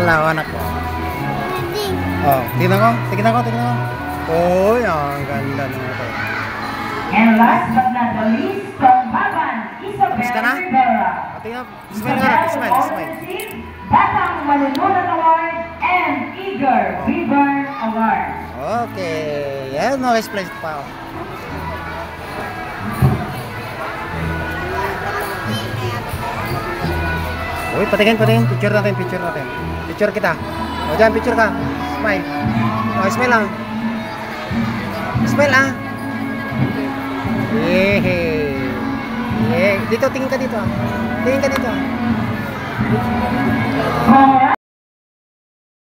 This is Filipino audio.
Hello, anak ko. Oh, tingnan ko. Oh, ang ganda naman ito. And last but not the least, Pagbaban Isabel Rivera. Tingnan, smile. Batang Manununat Award and Eager Beaver Award. Okay. Yan, no-explain pa ako. Uy, patingin. Picture natin. Picture kita. O, dyan, picture ka. Smile. O, smile lang. Smile ah. Dito, tingin ka dito ah.